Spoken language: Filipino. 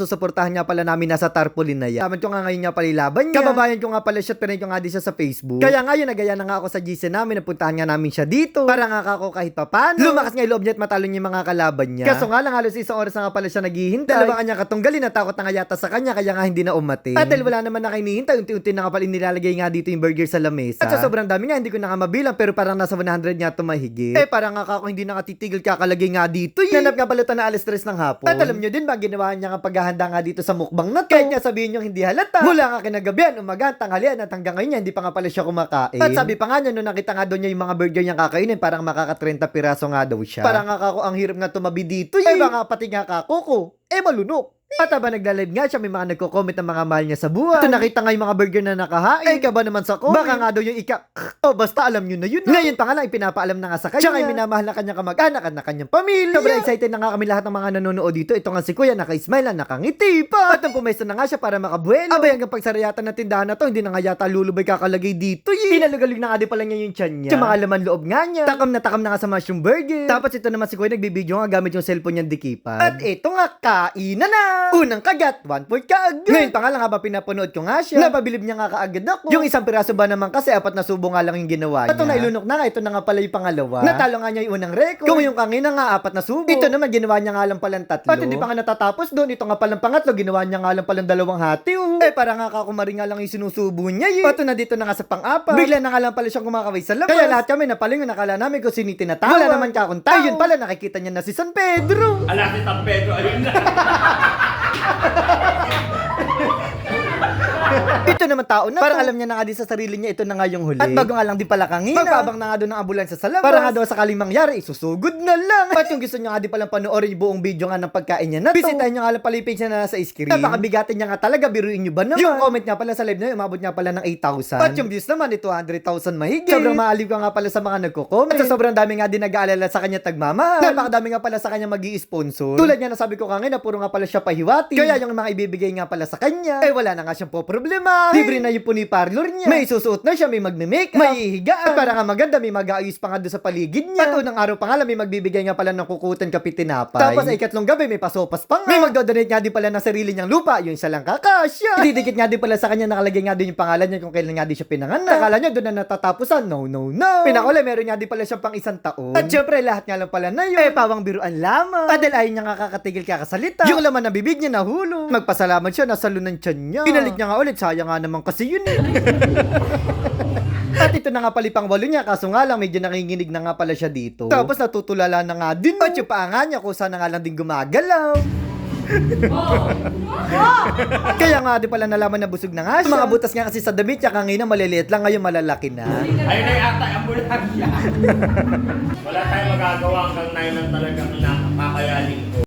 Susuportahan nga pala namin nasa tarpaulin na yan. Sabi ko nga ngayon nga pala laban niya. Kababayan ko nga pala siya, pero ko nga di siya sa Facebook. Kaya ngayon nagaya na nga ako sa GC namin, napuntahan nga namin siya dito. Para nga ako kahit papano. Lumakas nga yung loob niya at matalo niya yung mga kalaban niya. Kaso nga lang halos isang oras na nga pala siya naghihintay. Dalawa kanya katunggalin, natakot na nga yata sa kanya, kaya nga hindi na umati. At dahil wala naman na kayo hinihintay, unti-unti na nga pala nilalagay nga dito yung burger sa lamesa. At sa sobrang dami nga, hindi ko na nga mabilang, pero parang nasa 100 nga tumahigit. Parang nga ako hindi na katitigil kakalagay nga dito. Nanap nga pala ito na alas 3 ng hapon. At alam nyo din ba, ginawa niya nga paghahanda nga dito sa mukbang na to. Kahit nga sabihin nyo hindi halata. Mula nga kinagabihan, umaga, tanghalian, at hanggang ngayon hindi pa nga pala siya kumakain. At sabi pa nga niya, nung nakita nga doon niya yung mga burger niyang kakainin, parang makaka 30 piraso nga daw siya. Parang nga ako, ang hirap nga tumabi dito. Baka pati nga kako ko, malunok. At aba nagla-live nga siya, may mga nagko-comment ng mga mahal niya sa buhay. Ito nakita nga yung mga burger na nakahain. Ka ba naman sa comment? Baka nga daw yung basta alam nyo na yun. Ngayon pa nga lang, ipinapaalam na nga sa kanya. Siya nga minamahal na kanyang kamag-anak at na kanyang pamilya. Sobrang excited na nga kami lahat ng mga nanonood dito. Ito nga si Kuya, naka-smile na nakangiti pa. At ang pumesto na nga siya para makabuelo. Abay hanggang pagsarayatan ng tindahan na to, hindi na nga yata lulubay kakalagay dito. Inalugalig na nga di pala niya yung tiyan niya. Sa mga laman loob nga niya. Takam na nga sa mushroom burger. Tapos ito naman si Kuya, nagbibideo nga gamit yung cellphone niyang dikipan. At ito nga, kainan na. Unang kagat, 1 point kaagad. Ngayon pa nga lang habang pinapanood ko nga siya, napabilib niya nga kaagad ako. Yung isang piraso ba naman kasi 4 na subo nga lang yung ginawa niya. Ito na ilunok na nga, ito na nga pala yung pangalawa. Natalo nga niya yung unang record. Kung yung kangina nga 4 na subo. Ito naman ginawa niya nga lang palang 3. At hindi pa nga natatapos doon, ito nga palang pangatlo, ginawa niya nga lang palang 2 hati. Para nga kakumari nga lang yung sinusubo niya. Pato na dito na nga sa pang-4. Bigla na nga lang pala siyang kumakaway sa labas. Kaya lahat kami napalingon, nakala namin kung sino tinatawag. Wala naman kakong tao. Yun pala, nakikita niya na si San Pedro. Ala, si San Pedro, ayun na. Ito naman tao na parang alam niya na nga din sa sarili niya, ito na nga yung huli. At bago nga lang din pala kangina, magpabang na nga doon ng ambulansya sa labas. Para nga daw sakaling mangyari, isusugod na lang. At yung gusto niya nga din palang panoorin yung buong video nga ng pagkain niya na to, bisitahin niya nga lang pala yung page niya na nasa screen. Napakabigatin niya nga talaga, biruin niyo ba naman? Yung comment niya pala sa live na yun, umabot niya pala ng 8,000. At yung views naman, 200,000 mahigit. Sobrang maaliw ka nga pala sa mga nagko-comment. At sa sobrang dami nga din nag-aalala sa kanya tagmamahal. Napakadami nga pala sa kanya mag-i-sponsor. Tulad niya na sabi ko kanina, puro nga pala siya pahiwati. Kaya yung mga ibibigay nga pala sa kanya, wala na nga siyang po problema. Libre na yung puni parlor niya. May susuot na siya, may magme-make, may hihigaan. At para nga maganda, may mag-aayos pa nga doon sa paligid niya. At unang araw pa nga lang, may magbibigay nga pala ng kukutan kapit tinapay. Tapos sa ikatlong gabi, may pasopas pa nga. May magdodonate nga din pala ng sarili niyang lupa, yung isa lang kakasya. Ididikit nga din pala sa kanya, nakalagay nga din yung pangalan niya kung kailan nga din siya pinanganak. Akala niya doon na natatapusan. No. Pinakula, meron nga din pala siya pang 1 taon. At syempre, lahat nga lang pala na yun. Pawang biruan lamang. At dahil ayaw niya nga kakatigil kakasalita, yung laman na bibig niya nahulog. Magpasalamat siya, nasa lunan tiyan niya. Pinalik niya nga ulit, sayang nga naman kasi yun At ito na nga pala pang 8 niya, kaso nga lang medyo nanginginig na nga pala siya dito. Tapos natutulala na nga din. At yung paa nga niya, kung saan na nga lang din gumagalaw. Kaya nga di pala nalaman na busog na nga siya. Mga butas nga kasi sa damit niya, kanina maliliit lang, ngayon malalaki na. Ayun na yata ang ambulansya. Wala tayong magagawa hanggang 9 lang talagang nakakayanin ko.